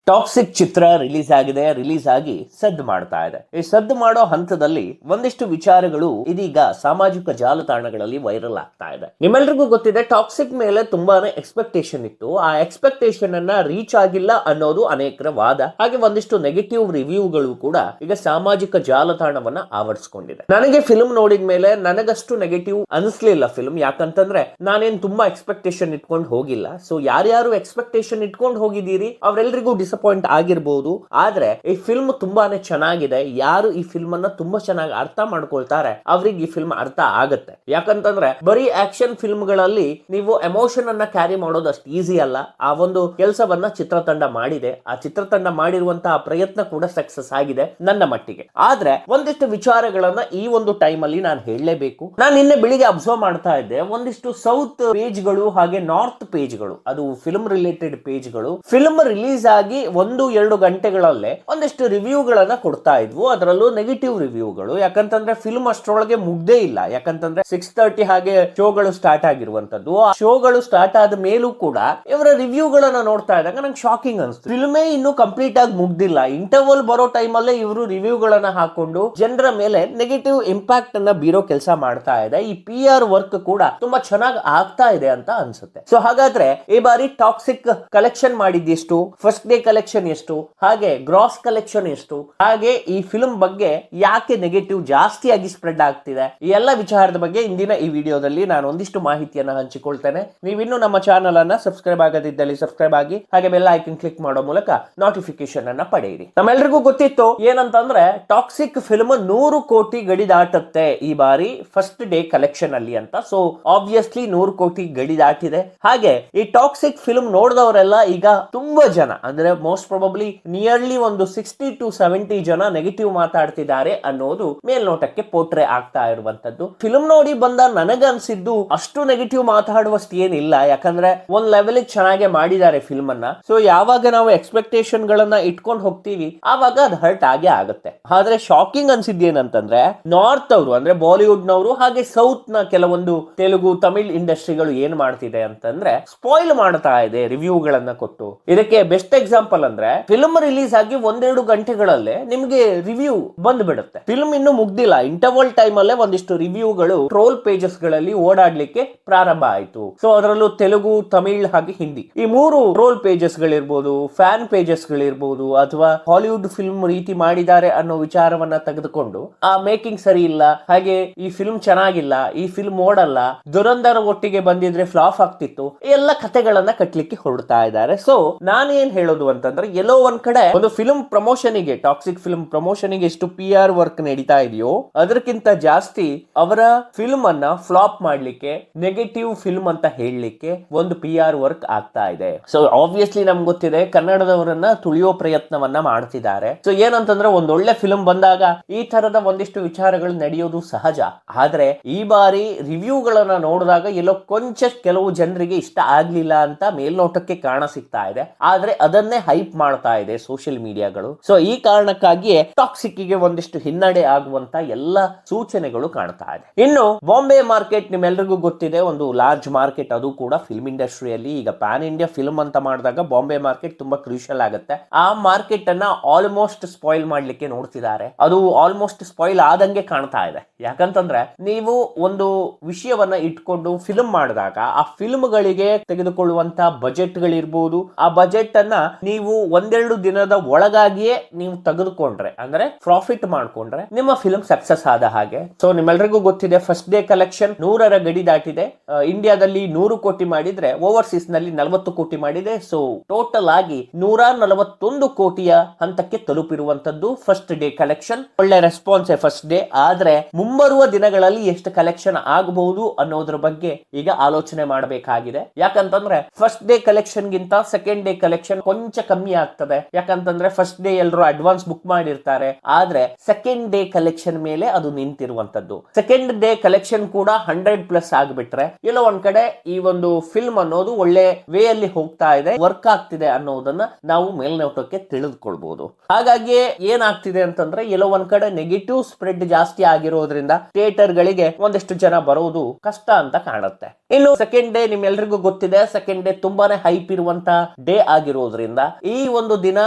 Toxic ಚಿತ್ರ release ಆಗಿ ಸದ್ದು ಮಾಡ್ತಾ ಇದೆ. ಈ ಸದ್ದು ಮಾಡೋ ಹಂತದಲ್ಲಿ ಒಂದಿಷ್ಟು ವಿಚಾರಗಳು ಇದೀಗ ಸಾಮಾಜಿಕ ಜಾಲತಾಣಗಳಲ್ಲಿ ವೈರಲ್ ಆಗ್ತಾ ಇದೆ. ನಿಮ್ಮೆಲ್ರಿಗೂ ಗೊತ್ತಿದೆ, ಟಾಕ್ಸಿಕ್ ಮೇಲೆ ತುಂಬಾನೇ ಎಕ್ಸ್ಪೆಕ್ಟೇಷನ್ ಇತ್ತು. ಆ ಎಕ್ಸ್ಪೆಕ್ಟೇಷನ್ ಅನ್ನ ರೀಚ್ ಆಗಿಲ್ಲ ಅನ್ನೋದು ಅನೇಕರ ವಾದ. ಹಾಗೆ ಒಂದಿಷ್ಟು ನೆಗೆಟಿವ್ ರಿವ್ಯೂಗಳು ಕೂಡ ಈಗ ಸಾಮಾಜಿಕ ಜಾಲತಾಣವನ್ನ ಆವರಿಸಿಕೊಂಡಿದೆ. ನನಗೆ ಫಿಲ್ಮ್ ನೋಡಿದ ಮೇಲೆ ನನಗಷ್ಟು ನೆಗೆಟಿವ್ ಅನಿಸ್ಲಿಲ್ಲ ಫಿಲ್ಮ್. ಯಾಕಂತಂದ್ರೆ ನಾನೇನ್ ತುಂಬಾ ಎಕ್ಸ್ಪೆಕ್ಟೇಷನ್ ಇಟ್ಕೊಂಡು ಹೋಗಿಲ್ಲ. ಸೊ ಯಾರ್ಯಾರು ಎಕ್ಸ್ಪೆಕ್ಟೇಷನ್ ಇಟ್ಕೊಂಡು ಹೋಗಿದ್ದೀರಿ ಅವರೆಲ್ಲರಿಗೂ ಡಿಸಪಾಯಿಂಟ್ ಆಗಿರಬಹುದು. ಆದ್ರೆ ಈ ಫಿಲ್ಮ್ ತುಂಬಾನೇ ಚೆನ್ನಾಗಿದೆ. ಯಾರು ಈ ಫಿಲ್ಮ್ ಅನ್ನ ತುಂಬಾ ಚೆನ್ನಾಗಿ ಅರ್ಥ ಮಾಡ್ಕೊಳ್ತಾರೆ ಅವ್ರಿಗೆ ಈ ಫಿಲ್ಮ್ ಅರ್ಥ ಆಗತ್ತೆ. ಯಾಕಂತಂದ್ರೆ ಬರೀ ಆಕ್ಷನ್ ಫಿಲ್ಮ್ ಗಳಲ್ಲಿ ನೀವು ಎಮೋಷನ್ ಅನ್ನ ಕ್ಯಾರಿ ಮಾಡೋದು ಅಷ್ಟು ಈಸಿ ಅಲ್ಲ. ಆ ಒಂದು ಕೆಲಸವನ್ನ ಚಿತ್ರತಂಡ ಮಾಡಿದೆ. ಆ ಚಿತ್ರತಂಡ ಮಾಡಿರುವಂತಹ ಪ್ರಯತ್ನ ಕೂಡ ಸಕ್ಸಸ್ ಆಗಿದೆ ನನ್ನ ಮಟ್ಟಿಗೆ. ಆದ್ರೆ ಒಂದಿಷ್ಟು ವಿಚಾರಗಳನ್ನ ಈ ಒಂದು ಟೈಮ್ ಅಲ್ಲಿ ನಾನು ಹೇಳಲೇಬೇಕು. ನಾನು ನಿನ್ನೆ ಬೆಳಿಗ್ಗೆ ಅಬ್ಸರ್ವ್ ಮಾಡ್ತಾ ಇದ್ದೆ, ಒಂದಿಷ್ಟು ಸೌತ್ ಪೇಜ್ಗಳು ಹಾಗೆ ನಾರ್ತ್ ಪೇಜ್ಗಳು, ಅದು ಫಿಲ್ಮ್ ರಿಲೇಟೆಡ್ ಪೇಜ್ಗಳು ಫಿಲ್ಮ್ ರಿಲೀಸ್ ಆಗಿ 1-2 ಗಂಟೆಗಳಲ್ಲೇ ಒಂದಿಷ್ಟು ರಿವ್ಯೂಗಳನ್ನ ಕೊಡ್ತಾ ಇದ್ವು. ಅದರಲ್ಲೂ ನೆಗೆಟಿವ್ ರಿವ್ಯೂಗಳು. ಯಾಕಂತಂದ್ರೆ ಫಿಲ್ಮ್ ಅಷ್ಟರೊಳಗೆ ಮುಗ್ದೇ ಇಲ್ಲ. ಯಾಕಂತಂದ್ರೆ 6:30 ಹಾಗೆ ಶೋಗಳು ಸ್ಟಾರ್ಟ್ ಆಗಿರುವಂತದ್ದು. ಆ ಶೋಗಳು ಸ್ಟಾರ್ಟ್ ಆದ ಮೇಲೂ ಕೂಡ ಇವರ ರಿವ್ಯೂಗಳನ್ನ ನೋಡ್ತಾ ಇದ್ದಾಗ ನಂಗೆ ಶಾಕಿಂಗ್ ಅನಿಸ್ತು. ಫಿಲ್ಮೇ ಇನ್ನೂ ಕಂಪ್ಲೀಟ್ ಆಗಿ ಮುಗ್ದಿಲ್ಲ, ಇಂಟರ್ವಲ್ ಬರೋ ಟೈಮ್ ಅಲ್ಲೇ ಇವರು ರಿವ್ಯೂಗಳನ್ನ ಹಾಕೊಂಡು ಜನರ ಮೇಲೆ ನೆಗೆಟಿವ್ ಇಂಪ್ಯಾಕ್ಟ್ ಅನ್ನ ಬೀರೋ ಕೆಲಸ ಮಾಡ್ತಾ ಇದೆ. ಈ PR ವರ್ಕ್ ಕೂಡ ತುಂಬಾ ಚೆನ್ನಾಗಿ ಆಗ್ತಾ ಇದೆ ಅಂತ ಅನ್ಸುತ್ತೆ. ಸೊ ಹಾಗಾದ್ರೆ ಈ ಬಾರಿ ಟಾಕ್ಸಿಕ್ ಕಲೆಕ್ಷನ್ ಮಾಡಿದ್ದೆಷ್ಟು, ಫಸ್ಟ್ ಡೇ ಕಲೆಕ್ಷನ್ ಎಷ್ಟು, ಹಾಗೆ ಗ್ರಾಸ್ ಕಲೆಕ್ಷನ್ ಎಷ್ಟು, ಹಾಗೆ ಈ ಫಿಲ್ಮ್ ಬಗ್ಗೆ ಯಾಕೆ ನೆಗೆಟಿವ್ ಜಾಸ್ತಿಯಾಗಿ ಸ್ಪ್ರೆಡ್ ಆಗ್ತಿದೆ, ಈ ಎಲ್ಲ ವಿಚಾರದ ಬಗ್ಗೆ ಇಂದಿನ ಈ ವಿಡಿಯೋದಲ್ಲಿ ನಾನು ಒಂದಿಷ್ಟು ಮಾಹಿತಿಯನ್ನ ಹಂಚಿಕೊಳ್ತೇನೆ. ನೀವಿನ್ನೂ ನಮ್ಮ ಚಾನಲ್ ಅನ್ನ ಸಬ್ಸ್ಕ್ರೈಬ್ ಆಗದಿದ್ದಲ್ಲಿ ಸಬ್ಸ್ಕ್ರೈಬ್ ಆಗಿ, ಹಾಗೆ ಬೆಲ್ ಐಕನ್ ಕ್ಲಿಕ್ ಮಾಡೋ ಮೂಲಕ ನೋಟಿಫಿಕೇಶನ್ ಅನ್ನ ಪಡೆಯಿರಿ. ನಮ್ಮೆಲ್ಲರಿಗೂ ಗೊತ್ತಿತ್ತು ಏನಂತಂದ್ರೆ ಟಾಕ್ಸಿಕ್ ಫಿಲ್ಮ್ 100 ಕೋಟಿ ಗಡಿ ದಾಟುತ್ತೆ ಈ ಬಾರಿ ಫಸ್ಟ್ ಡೇ ಕಲೆಕ್ಷನ್ ಅಲ್ಲಿ ಅಂತ. ಸೊ ಆಬ್ವಿಯಸ್ಲಿ 100 ಕೋಟಿ ಗಡಿ ದಾಟಿದೆ. ಹಾಗೆ ಈ ಟಾಕ್ಸಿಕ್ ಫಿಲ್ಮ್ ನೋಡಿದವರೆಲ್ಲ ಈಗ ತುಂಬಾ ಜನ, ಅಂದ್ರೆ ಮೋಸ್ಟ್ ಪ್ರಾಬಬ್ಲಿ ನಿಯರ್ಲಿ ಒಂದು 60 to 70 ಜನ ನೆಗೆಟಿವ್ ಮಾತಾಡ್ತಿದ್ದಾರೆ ಅನ್ನೋದು ಮೇಲ್ನೋಟಕ್ಕೆ ಪೋಟ್ರೆ ಆಗ್ತಾ ಇರುವಂತದ್ದು. ಫಿಲ್ಮ್ ನೋಡಿ ಬಂದ ನನಗನ್ಸಿದ್ದು ಅಷ್ಟು ನೆಗೆಟಿವ್ ಮಾತಾಡುವಷ್ಟು ಏನಿಲ್ಲ. ಯಾಕಂದ್ರೆ ಒಂದ್ ಲೆವೆಲ್ ಚೆನ್ನಾಗಿ ಮಾಡಿದ್ದಾರೆ ಫಿಲ್ಮ್ ಅನ್ನ. ಸೊ ಯಾವಾಗ ನಾವು ಎಕ್ಸ್ಪೆಕ್ಟೇಷನ್ ಗಳನ್ನ ಇಟ್ಕೊಂಡು ಹೋಗ್ತೀವಿ ಆವಾಗ ಅದು ಹರ್ಟ್ ಆಗೇ ಆಗುತ್ತೆ. ಆದ್ರೆ ಶಾಕಿಂಗ್ ಅನ್ಸಿದ್ದೇನಂತಂದ್ರೆ ನಾರ್ತ್ ಅವರು, ಅಂದ್ರೆ ಬಾಲಿವುಡ್ ನವರು ಹಾಗೆ ಸೌತ್ ನ ಕೆಲವೊಂದು ತೆಲುಗು ತಮಿಳ್ ಇಂಡಸ್ಟ್ರಿಗಳು ಏನ್ ಮಾಡ್ತಿದೆ ಅಂತಂದ್ರೆ ಸ್ಪಾಯ್ಲ್ ಮಾಡ್ತಾ ಇದೆ ರಿವ್ಯೂಗಳನ್ನ ಕೊಟ್ಟು. ಇದಕ್ಕೆ ಬೆಸ್ಟ್ ಎಕ್ಸಾಂಪಲ್ ಅಂದ್ರೆ ಫಿಲ್ಮ್ ರಿಲೀಸ್ ಆಗಿ 1-2 ಗಂಟೆಗಳಲ್ಲೇ ನಿಮ್ಗೆ ರಿವ್ಯೂ ಬಂದ್ಬಿಡುತ್ತೆ. ಫಿಲ್ಮ್ ಇನ್ನು ಮುಗ್ದಿಲ್ಲ, ಇಂಟರ್ವಲ್ ಟೈಮ್ ಅಲ್ಲೇ ಒಂದಿಷ್ಟು ರಿವ್ಯೂಗಳು ಟ್ರೋಲ್ ಪೇಜಸ್ ಗಳಲ್ಲಿ ಓಡಾಡ್ಲಿಕ್ಕೆ ಪ್ರಾರಂಭ ಆಯ್ತು. ಸೊ ಅದರಲ್ಲೂ ತೆಲುಗು, ತಮಿಳ್ ಹಾಗೆ ಹಿಂದಿ, ಈ 3 ಟ್ರೋಲ್ ಪೇಜಸ್ ಗಳಿರ್ಬೋದು, ಫ್ಯಾನ್ ಪೇಜಸ್ ಗಳಿರ್ಬೋದು, ಅಥವಾ ಹಾಲಿವುಡ್ ಫಿಲ್ಮ್ ರೀತಿ ಮಾಡಿದ್ದಾರೆ ಅನ್ನೋ ವಿಚಾರವನ್ನ ತೆಗೆದುಕೊಂಡು ಆ ಮೇಕಿಂಗ್ ಸರಿ ಇಲ್ಲ, ಹಾಗೆ ಈ ಫಿಲ್ಮ್ ಚೆನ್ನಾಗಿಲ್ಲ, ಈ ಫಿಲ್ಮ್ ಓಡಲ್ಲ, ದುರಂಧರ ಒಟ್ಟಿಗೆ ಬಂದಿದ್ರೆ ಫ್ಲಾಪ್ ಆಗ್ತಿತ್ತು, ಎಲ್ಲ ಕಥೆಗಳನ್ನ ಕಟ್ಲಿಕ್ಕೆ ಹೊರಡ್ತಾ ಇದ್ದಾರೆ. ಸೊ ನಾನೇನ್ ಹೇಳೋದು ಅಂತಂದ್ರೆ, ಎಲ್ಲೋ ಒಂದ್ ಕಡೆ ಒಂದು ಫಿಲ್ಮ್ ಪ್ರಮೋಷನ್ ಗೆ, ಟಾಕ್ಸಿಕ್ ಫಿಲ್ಮ್ ಪ್ರಮೋಷನ್ ಗೆ ಎಷ್ಟು PR ವರ್ಕ್ ನಡೀತಾ ಇದೆಯೋ ಅದಕ್ಕಿಂತ ಜಾಸ್ತಿ ಅವರ ಫಿಲ್ಮ್ ಅನ್ನ ಫ್ಲಾಪ್ ಮಾಡ್ಲಿಕ್ಕೆ, ನೆಗೆಟಿವ್ ಫಿಲ್ಮ್ ಅಂತ ಹೇಳಲಿಕ್ಕೆ ಒಂದು PR ವರ್ಕ್ ಆಗ್ತಾ ಇದೆ. ಸೊ ಆಬ್ವಿಯಸ್ಲಿ ನಮ್ಗೆ ಗೊತ್ತಿದೆ, ಕನ್ನಡದವರನ್ನ ತುಳಿಯೋ ಪ್ರಯತ್ನವನ್ನ ಮಾಡ್ತಿದ್ದಾರೆ. ಸೊ ಏನಂತಂದ್ರೆ ಒಂದೊಳ್ಳೆ ಫಿಲ್ಮ್ ಬಂದಾಗ ಈ ತರದ ಒಂದಿಷ್ಟು ವಿಚಾರಗಳು ನಡೆಯೋದು ಸಹಜ. ಆದ್ರೆ ಈ ಬಾರಿ ರಿವ್ಯೂಗಳನ್ನ ನೋಡಿದಾಗ ಎಲ್ಲೋ ಕೊಂಚ ಕೆಲವು ಜನರಿಗೆ ಇಷ್ಟ ಆಗ್ಲಿಲ್ಲ ಅಂತ ಮೇಲ್ನೋಟಕ್ಕೆ ಕಾಣ ಸಿಗ್ತಾ ಇದೆ. ಆದ್ರೆ ಅದನ್ನೇ ಹೈಪ್ ಮಾಡ್ತಾ ಇದೆ ಸೋಷಿಯಲ್ ಮೀಡಿಯಾಗಳು. ಸೊ ಈ ಕಾರಣಕ್ಕಾಗಿಯೇ ಟಾಕ್ಸಿಕ್ ಗೆ ಒಂದಿಷ್ಟು ಹಿನ್ನಡೆ ಆಗುವಂತ ಎಲ್ಲ ಸೂಚನೆಗಳು ಕಾಣ್ತಾ ಇದೆ. ಇನ್ನು ಬಾಂಬೆ ಮಾರ್ಕೆಟ್ ನಿಮ್ಮೆಲ್ಲರಿಗೂ ಗೊತ್ತಿದೆ, ಒಂದು ಲಾರ್ಜ್ ಮಾರ್ಕೆಟ್. ಅದು ಕೂಡ ಫಿಲ್ಮ್ ಇಂಡಸ್ಟ್ರಿಯಲ್ಲಿ ಈಗ ಪ್ಯಾನ್ ಇಂಡಿಯಾ ಫಿಲ್ಮ್ ಅಂತ ಮಾಡಿದಾಗ ಬಾಂಬೆ ಮಾರ್ಕೆಟ್ ತುಂಬಾ ಕ್ರೂಷಿಯಲ್ ಆಗುತ್ತೆ. ಆ ಮಾರ್ಕೆಟ್ ಅನ್ನ ಆಲ್ಮೋಸ್ಟ್ ಸ್ಪಾಯಿಲ್ ಮಾಡ್ಲಿಕ್ಕೆ ನೋಡ್ತಿದ್ದಾರೆ. ಅದು ಆಲ್ಮೋಸ್ಟ್ ಸ್ಪಾಯಿಲ್ ಆದಂಗೆ ಕಾಣ್ತಾ ಇದೆ. ಯಾಕಂತಂದ್ರೆ ನೀವು ಒಂದು ವಿಷಯವನ್ನ ಇಟ್ಕೊಂಡು ಫಿಲ್ಮ್ ಮಾಡಿದಾಗ ಆ ಫಿಲ್ಮ್ ಗಳಿಗೆ ತೆಗೆದುಕೊಳ್ಳುವಂತ ಬಜೆಟ್ ಗಳಿರ್ಬೋದು, ಆ ಬಜೆಟ್ ಅನ್ನ ನೀವು 1-2 ದಿನದ ಒಳಗಾಗಿಯೇ ನೀವು ತೆಗೆದುಕೊಂಡ್ರೆ, ಅಂದ್ರೆ ಪ್ರಾಫಿಟ್ ಮಾಡ್ಕೊಂಡ್ರೆ ನಿಮ್ಮ ಫಿಲ್ಮ್ ಸಕ್ಸಸ್ ಆದ ಹಾಗೆ. ಸೊ ನಿಮ್ಮೆಲ್ಲರಿಗೂ ಗೊತ್ತಿದೆ, ಫಸ್ಟ್ ಡೇ ಕಲೆಕ್ಷನ್ 100ರ ಗಡಿ ದಾಟಿದೆ. ಇಂಡಿಯಾದಲ್ಲಿ 100 ಕೋಟಿ ಮಾಡಿದ್ರೆ ಓವರ್ಸೀಸ್ ನಲ್ಲಿ 40 ಕೋಟಿ ಮಾಡಿದೆ. ಸೊ ಟೋಟಲ್ ಆಗಿ 141 ಕೋಟಿಯ ಹಂತಕ್ಕೆ ತಲುಪಿರುವಂತದ್ದು ಫಸ್ಟ್ ಡೇ ಕಲೆಕ್ಷನ್. ಒಳ್ಳೆ ರೆಸ್ಪಾನ್ಸ್ ಫಸ್ಟ್ ಡೇ. ಆದ್ರೆ ಮುಂಬರುವ ದಿನಗಳಲ್ಲಿ ಎಷ್ಟು ಕಲೆಕ್ಷನ್ ಆಗಬಹುದು ಅನ್ನೋದ್ರ ಬಗ್ಗೆ ಈಗ ಆಲೋಚನೆ ಮಾಡಬೇಕಾಗಿದೆ. ಯಾಕಂತಂದ್ರೆ ಫಸ್ಟ್ ಡೇ ಕಲೆಕ್ಷನ್ ಗಿಂತ ಸೆಕೆಂಡ್ ಡೇ ಕಲೆಕ್ಷನ್ ಕೊಂಚ ಕಮ್ಮಿ ಆಗ್ತದೆ. ಯಾಕಂತಂದ್ರೆ ಫಸ್ಟ್ ಡೇ ಎಲ್ಲರೂ ಅಡ್ವಾನ್ಸ್ ಬುಕ್ ಮಾಡಿರ್ತಾರೆ, ಆದ್ರೆ ಸೆಕೆಂಡ್ ಡೇ ಕಲೆಕ್ಷನ್ ಮೇಲೆ ಅದು ನಿಂತಿರುವಂತದ್ದು. ಸೆಕೆಂಡ್ ಡೇ ಕಲೆಕ್ಷನ್ ಕೂಡ 100+ ಆಗ್ಬಿಟ್ರೆ ಎಲ್ಲೋ ಒಂದ್ ಕಡೆ ಈ ಒಂದು ಫಿಲ್ಮ್ ಅನ್ನೋದು ಒಳ್ಳೆ ವೇ ಅಲ್ಲಿ ಹೋಗ್ತಾ ಇದೆ, ವರ್ಕ್ ಆಗ್ತಿದೆ ಅನ್ನೋದನ್ನ ನಾವು ಮೇಲ್ನೋಟಕ್ಕೆ ತಿಳಿದುಕೊಳ್ಬಹುದು. ಹಾಗಾಗಿ ಏನಾಗ್ತಿದೆ ಅಂತಂದ್ರೆ ಎಲ್ಲೋ ಒಂದ್ ಕಡೆ ನೆಗೆಟಿವ್ ಸ್ಪ್ರೆಡ್ ಜಾಸ್ತಿ ಆಗಿರೋದ್ರಿಂದ ಥಿಯೇಟರ್ ಗಳಿಗೆ ಒಂದಿಷ್ಟು ಜನ ಬರೋದು ಕಷ್ಟ ಅಂತ ಕಾಣುತ್ತೆ. ಇನ್ನು ಸೆಕೆಂಡ್ ಡೇ ನಿಮ್ಮೆಲ್ಲರಿಗೂ ಗೊತ್ತಿದೆ, ಸೆಕೆಂಡ್ ಡೇ ತುಂಬಾನೇ ಹೈಪ್ ಇರುವಂತ ಡೇ ಆಗಿರೋದ್ರಿಂದ ಈ ಒಂದು ದಿನ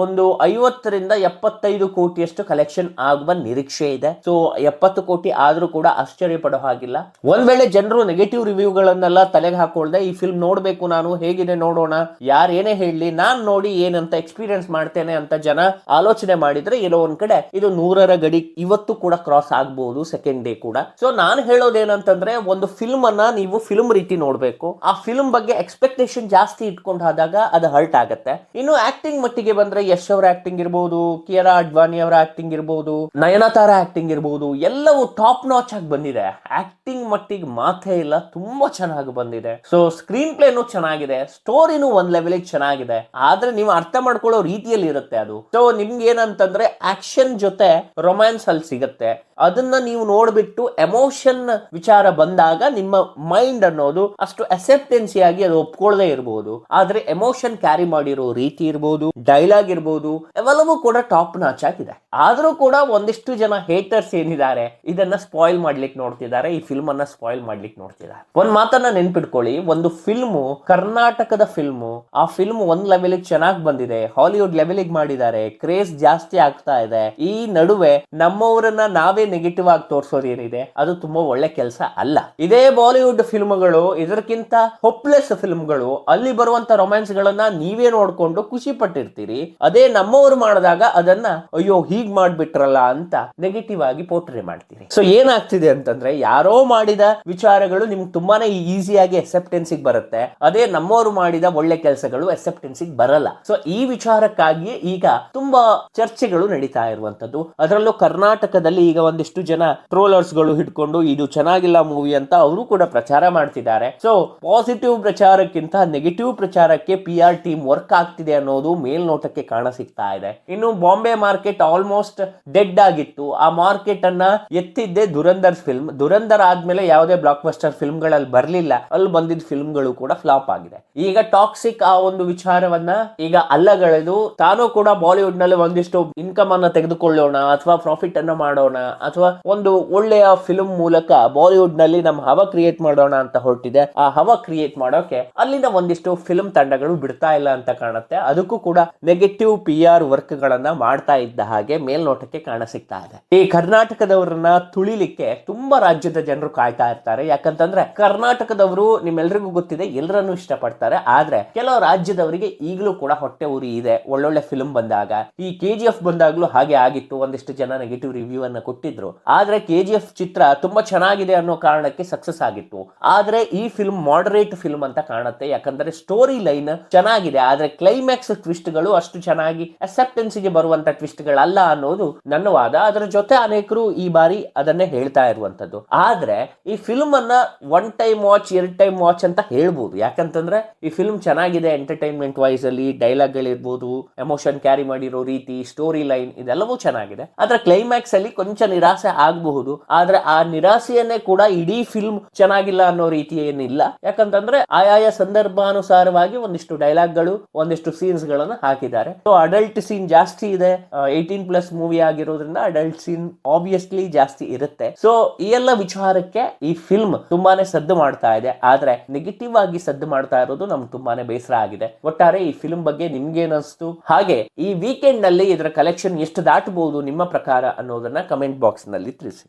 ಒಂದು 50-75 ಕೋಟಿಯಷ್ಟು ಕಲೆಕ್ಷನ್ ಆಗುವ ನಿರೀಕ್ಷೆ ಇದೆ. ಸೊ 70 ಕೋಟಿ ಆದ್ರೂ ಕೂಡ ಆಶ್ಚರ್ಯ ಪಡೋ ಹಾಗಿಲ್ಲ. ಒಂದ್ ವೇಳೆ ಜನರು ನೆಗೆಟಿವ್ ರಿವ್ಯೂಗಳನ್ನೆಲ್ಲ ತಲೆಗೆ ಹಾಕೊಳ್ದೆ ಈ ಫಿಲ್ಮ್ ನೋಡ್ಬೇಕು, ನಾನು ಹೇಗಿದೆ ನೋಡೋಣ, ಯಾರು ಏನೇ ಹೇಳಲಿ ನಾನ್ ನೋಡಿ ಏನಂತ ಎಕ್ಸ್ಪೀರಿಯನ್ಸ್ ಮಾಡ್ತೇನೆ ಅಂತ ಜನ ಆಲೋಚನೆ ಮಾಡಿದ್ರೆ ಎಲ್ಲೋ ಒಂದ್ ಕಡೆ ಇದು 100ರ ಗಡಿ ಇವತ್ತು ಕೂಡ ಕ್ರಾಸ್ ಆಗಬಹುದು, ಸೆಕೆಂಡ್ ಡೇ ಕೂಡ. ಸೊ ನಾನು ಹೇಳೋದೇನಂತಂದ್ರೆ ಒಂದು ಫಿಲ್ಮ್ ಅನ್ನ ನೀವು ಫಿಲ್ಮ್ ರೀತಿ ನೋಡ್ಬೇಕು. ಆ ಫಿಲ್ಮ್ ಬಗ್ಗೆ ಎಕ್ಸ್ಪೆಕ್ಟೇಷನ್ ಜಾಸ್ತಿ ಇಟ್ಕೊಂಡು ಆದಾಗ ಅದು ಹರ್ಟ್ ಆಗತ್ತೆ. ಇನ್ನು ಆಕ್ಟಿಂಗ್ ಮಟ್ಟಿಗೆ ಬಂದ್ರೆ ಯಶ್ ಅವರ ಆಕ್ಟಿಂಗ್ ಇರಬಹುದು, ಕಿಯಾರಾ ಅಡ್ವಾಣಿ ಅವರ ಆಕ್ಟಿಂಗ್ ಇರಬಹುದು, ನಯನತಾರ ಆಕ್ಟಿಂಗ್ ಇರಬಹುದು, ಎಲ್ಲವೂ ಟಾಪ್ ನಾಚ್ ಆಗಿ ಬಂದಿದೆ. ಆಕ್ಟಿಂಗ್ ಮಟ್ಟಿಗೆ ಮಾತೇ ಇಲ್ಲ, ತುಂಬಾ ಚೆನ್ನಾಗಿ ಬಂದಿದೆ. ಸೊ ಸ್ಕ್ರೀನ್ ಪ್ಲೇನು ಚೆನ್ನಾಗಿದೆ, ಸ್ಟೋರಿನೂ ಒಂದ್ ಲೆವೆಲ್ ಚೆನ್ನಾಗಿದೆ. ಆದ್ರೆ ನೀವು ಅರ್ಥ ಮಾಡ್ಕೊಳ್ಳೋ ರೀತಿಯಲ್ಲಿ ಇರುತ್ತೆ ಅದು. ಸೊ ನಿಮ್ಗೆ ಏನಂತಂದ್ರೆ ಆಕ್ಷನ್ ಜೊತೆ ರೊಮ್ಯಾನ್ಸ್ ಅಲ್ಲಿ ಸಿಗುತ್ತೆ. ಅದನ್ನ ನೀವು ನೋಡ್ಬಿಟ್ಟು ಎಮೋಷನ್ ವಿಚಾರ ಬಂದಾಗ ನಿಮ್ಮ ಮೈಂಡ್ ಅನ್ನೋದು ಅಷ್ಟು ಅಸೆಪ್ಟೆನ್ಸಿ ಆಗಿ ಅದು ಒಪ್ಕೊಳ್ಳದೆ ಇರಬಹುದು. ಆದ್ರೆ ಎಮೋಷನ್ ಕ್ಯಾರಿ ಮಾಡಿರೋ ರೀತಿ ಇರಬಹುದು, ಡೈಲಾಗ್ ಇರಬಹುದು, ಅವೆಲ್ಲವೂ ಕೂಡ ಟಾಪ್ ನಾಚ್ ಆಗಿದೆ. ಆದ್ರೂ ಕೂಡ ಒಂದಿಷ್ಟು ಜನ ಹೇಟರ್ಸ್ ಏನಿದ್ದಾರೆ ಇದನ್ನ ಸ್ಪಾಯಿಲ್ ಮಾಡ್ಲಿಕ್ಕೆ ನೋಡ್ತಿದ್ದಾರೆ, ಈ ಫಿಲ್ಮ್ ಅನ್ನ ಸ್ಪಾಯಿಲ್ ಮಾಡ್ಲಿಕ್ಕೆ ನೋಡ್ತಿದ್ದಾರೆ. ಒಂದ್ ಮಾತನ್ನ ನೆನ್ಪಿಟ್ಕೊಳ್ಳಿ, ಒಂದು ಫಿಲ್ಮು ಕರ್ನಾಟಕದ ಫಿಲ್ಮು, ಆ ಫಿಲ್ಮ್ ಒಂದ್ ಲೆವೆಲ್ ಚೆನ್ನಾಗಿ ಬಂದಿದೆ, ಹಾಲಿವುಡ್ ಲೆವೆಲ್ ಮಾಡಿದ್ದಾರೆ, ಕ್ರೇಜ್ ಜಾಸ್ತಿ ಆಗ್ತಾ ಇದೆ. ಈ ನಡುವೆ ನಮ್ಮವರನ್ನ ನಾವೇ ನೆಗೆಟಿವ್ ಆಗಿ ತೋರಿಸೋದು ಏನಿದೆ ಅದು ತುಂಬಾ ಒಳ್ಳೆ ಕೆಲಸ ಅಲ್ಲ. ಇದೇ ಬಾಲಿವುಡ್ ಫಿಲ್ಮ್ಗಳು, ಇದಕ್ಕಿಂತ ಹೋಪ್ಲೆಸ್ ಫಿಲ್ಮ್ಗಳು, ಅಲ್ಲಿ ಬರುವಂತ ರೊಮ್ಯಾನ್ಸ್ ಗಳನ್ನ ನೀವೇ ನೋಡ್ಕೊಂಡು ಖುಷಿ ಪಟ್ಟಿರ್ತೀರಿ. ಅದೇ ನಮ್ಮವರು ಮಾಡಿದಾಗ ಅದನ್ನ ಅಯ್ಯೋ ಹೀಗ್ ಮಾಡ್ಬಿಟ್ರಲ್ಲ ಅಂತ ನೆಗೆಟಿವ್ ಆಗಿ ಪೋರ್ಟ್ರೇ ಮಾಡ್ತೀರಿ. ಸೊ ಏನಾಗ್ತಿದೆ ಅಂತಂದ್ರೆ ಯಾರೋ ಮಾಡಿದ ವಿಚಾರಗಳು ನಿಮ್ಗೆ ತುಂಬಾನೇ ಈಸಿಯಾಗಿ ಅಕ್ಸೆಪ್ಟೆನ್ಸಿಗೆ ಬರುತ್ತೆ, ಅದೇ ನಮ್ಮವರು ಮಾಡಿದ ಒಳ್ಳೆ ಕೆಲಸಗಳು ಅಕ್ಸೆಪ್ಟೆನ್ಸಿಗೆ ಬರಲ್ಲ. ಸೊ ಈ ವಿಚಾರಕ್ಕಾಗಿ ಈಗ ತುಂಬಾ ಚರ್ಚೆಗಳು ನಡೀತಾ ಇರುವಂತದ್ದು. ಅದರಲ್ಲೂ ಕರ್ನಾಟಕದಲ್ಲಿ ಈಗ ಒಂದಿಷ್ಟು ಜನ ಟ್ರೋಲರ್ಸ್ ಗಳು ಹಿಡ್ಕೊಂಡು ಇದು ಚೆನ್ನಾಗಿಲ್ಲ ಮೂವಿ ಅಂತ ಅವರು ಕೂಡ ಪ್ರಚಾರ ಮಾಡ್ತಿದ್ದಾರೆ. ಸೊ ಪಾಸಿಟಿವ್ ಪ್ರಚಾರಕ್ಕಿಂತ ನೆಗೆಟಿವ್ ಪ್ರಚಾರಕ್ಕೆ PR ಟೀಮ್ ವರ್ಕ್ ಆಗ್ತಿದೆ ಅನ್ನೋದು ಮೇಲ್ನೋಟಕ್ಕೆ ಕಾಣ ಸಿಗ್ತಾ ಇದೆ. ಇನ್ನು ಬಾಂಬೆ ಮಾರ್ಕೆಟ್ ಆಲ್ಮೋಸ್ಟ್ ಡೆಡ್ ಆಗಿತ್ತು. ಆ ಮಾರ್ಕೆಟ್ ಅನ್ನ ಎತ್ತಿದ್ದೆ ದುರಂಧರ್ ಫಿಲ್ಮ್. ದುರಂಧರ್ ಆದ್ಮೇಲೆ ಯಾವುದೇ ಬ್ಲಾಕ್ ಬಸ್ಟರ್ ಫಿಲ್ಮ್ ಗಳಲ್ಲಿ ಬರ್ಲಿಲ್ಲ, ಅಲ್ಲಿ ಬಂದಿದ್ದ ಫಿಲ್ಮ್ ಗಳು ಕೂಡ ಫ್ಲಾಪ್ ಆಗಿದೆ. ಈಗ ಟಾಕ್ಸಿಕ್ ಆ ಒಂದು ವಿಚಾರವನ್ನ ಈಗ ಅಲ್ಲಗಳೆದು ತಾನು ಕೂಡ ಬಾಲಿವುಡ್ ನಲ್ಲಿ ಒಂದಿಷ್ಟು ಇನ್ಕಮ್ ಅನ್ನ ತೆಗೆದುಕೊಳ್ಳೋಣ ಅಥವಾ ಪ್ರಾಫಿಟ್ ಅನ್ನ ಮಾಡೋಣ ಅಥವಾ ಒಂದು ಒಳ್ಳೆಯ ಫಿಲ್ಮ್ ಮೂಲಕ ಬಾಲಿವುಡ್ ನಲ್ಲಿ ನಮ್ಮ ಹವಾ ಕ್ರಿಯೇಟ್ ಮಾಡೋಣ ಅಂತ ಹೊರಟಿದೆ. ಆ ಹವಾ ಕ್ರಿಯೇಟ್ ಮಾಡೋಕೆ ಅಲ್ಲಿಂದ ಒಂದಿಷ್ಟು ಫಿಲ್ಮ್ ತಂಡಗಳು ಬಿಡ್ತಾ ಇಲ್ಲ ಅಂತ ಕಾಣುತ್ತೆ. ಅದಕ್ಕೂ ಕೂಡ ನೆಗೆಟಿವ್ PR ವರ್ಕ್ ಗಳನ್ನ ಮಾಡ್ತಾ ಇದ್ದ ಹಾಗೆ ಮೇಲ್ನೋಟಕ್ಕೆ ಕಾಣ ಸಿಗ್ತಾ ಇದೆ. ಈ ಕರ್ನಾಟಕದವರನ್ನ ತುಳಿಲಿಕ್ಕೆ ತುಂಬಾ ರಾಜ್ಯದ ಜನರು ಕಾಯ್ತಾ ಇರ್ತಾರೆ. ಯಾಕಂತಂದ್ರೆ ಕರ್ನಾಟಕದವರು ನಿಮ್ಮೆಲ್ರಿಗೂ ಗೊತ್ತಿದೆ ಎಲ್ಲರನ್ನೂ ಇಷ್ಟಪಡ್ತಾರೆ. ಆದ್ರೆ ಕೆಲವು ರಾಜ್ಯದವರಿಗೆ ಈಗಲೂ ಕೂಡ ಹೊಟ್ಟೆ ಉರಿ ಇದೆ. ಒಳ್ಳೊಳ್ಳೆ ಫಿಲ್ಮ್ ಬಂದಾಗ, ಈ KGF ಬಂದಾಗ್ಲೂ ಹಾಗೆ ಆಗಿತ್ತು, ಒಂದಿಷ್ಟು ಜನ ನೆಗೆಟಿವ್ ರಿವ್ಯೂ ಅನ್ನ ಕೊಟ್ಟಿದ್ರು. ಆದ್ರೆ KGF ಚಿತ್ರ ತುಂಬಾ ಚೆನ್ನಾಗಿದೆ ಅನ್ನೋ ಕಾರಣಕ್ಕೆ ಸಕ್ಸಸ್ ಆಗಿತ್ತು. ಆದ್ರೆ ಈ ಫಿಲ್ಮ್ ಮಾಡರೇಟ್ ಫಿಲ್ಮ್ ಅಂತ ಕಾಣುತ್ತೆ. ಯಾಕಂದ್ರೆ ಸ್ಟೋರಿ ಲೈನ್ ಚೆನ್ನಾಗಿದೆ, ಆದ್ರೆ ಕ್ಲೈಮ್ಯಾಕ್ಸ್ ಟ್ವಿಸ್ಟ್ ಗಳು ಅಷ್ಟು ಚೆನ್ನಾಗಿ ಅಕ್ಸೆಪ್ಟೆನ್ಸಿಗೆ ಬರುವಂತ ಟ್ವಿಸ್ಟ್ ಗಳಲ್ಲ ಅನ್ನೋದು ನನ್ನ ವಾದ. ಅದರ ಜೊತೆ ಅನೇಕರು ಈ ಬಾರಿ ಅದನ್ನೇ ಹೇಳ್ತಾ ಇರುವಂತದ್ದು. ಆದ್ರೆ ಈ ಫಿಲ್ಮ್ ಅನ್ನ 1 ಟೈಮ್ ವಾಚ್ 2 ಟೈಮ್ ವಾಚ್ ಅಂತ ಹೇಳ್ಬೋದು. ಯಾಕಂತಂದ್ರೆ ಈ ಫಿಲ್ಮ್ ಚೆನ್ನಾಗಿದೆ, ಎಂಟರ್ಟೈನ್ಮೆಂಟ್ ವೈಸ್ ಅಲ್ಲಿ ಡೈಲಾಗ್ ಗಳಿರ್ಬೋದು, ಎಮೋಷನ್ ಕ್ಯಾರಿ ಮಾಡಿರೋ ರೀತಿ, ಸ್ಟೋರಿ ಲೈನ್ ಇದೆಲ್ಲವೂ ಚೆನ್ನಾಗಿದೆ. ಆದ್ರೆ ಕ್ಲೈಮ್ಯಾಕ್ಸ್ ಅಲ್ಲಿ ಕೊಂಚ ನಿರಾಸೆ ಆಗಬಹುದು. ಆದ್ರೆ ಆ ನಿರಾಸೆಯನ್ನೇ ಕೂಡ ಇಡೀ ಫಿಲ್ಮ್ ಚೆನ್ನಾಗಿಲ್ಲ ಅನ್ನೋ ರೀತಿ ಏನಿಲ್ಲ. ಯಾಕಂತಂದ್ರೆ ಆಯಾಯ ಸಂದರ್ಭಾನುಸಾರವಾಗಿ ಒಂದಿಷ್ಟು ಡೈಲಾಗ್ ಗಳು, ಒಂದಿಷ್ಟು ಸೀನ್ಸ್ ಗಳನ್ನ ಹಾಕಿದ್ದಾರೆ. ಸೊ ಅಡಲ್ಟ್ ಸೀನ್ ಜಾಸ್ತಿ ಇದೆ, 18+ ಮೂವಿ ಆಗಿರೋದ್ರಿಂದ ಅಡಲ್ಟ್ ಸೀನ್ ಆಬ್ವಿಯಸ್ಲಿ ಜಾಸ್ತಿ ಇರುತ್ತೆ. ಸೊ ಈ ಎಲ್ಲ ವಿಚಾರಕ್ಕೆ ಈ ಫಿಲ್ಮ್ ತುಂಬಾನೇ ಸದ್ದು ಮಾಡ್ತಾ ಇದೆ. ಆದ್ರೆ ನೆಗೆಟಿವ್ ಆಗಿ ಸದ್ದು ಮಾಡ್ತಾ ಇರೋದು ನಮ್ಗೆ ತುಂಬಾನೇ ಬೇಸರ ಆಗಿದೆ. ಒಟ್ಟಾರೆ ಈ ಫಿಲ್ಮ್ ಬಗ್ಗೆ ನಿಮ್ಗೇನಿಸ್ತು, ಹಾಗೆ ಈ ವೀಕೆಂಡ್ ನಲ್ಲಿ ಇದರ ಕಲೆಕ್ಷನ್ ಎಷ್ಟು ದಾಟಬಹುದು ನಿಮ್ಮ ಪ್ರಕಾರ ಅನ್ನೋದನ್ನ ಕಮೆಂಟ್ ಬಾಕ್ಸ್ ನಲ್ಲಿ ತಿಳಿಸಿ.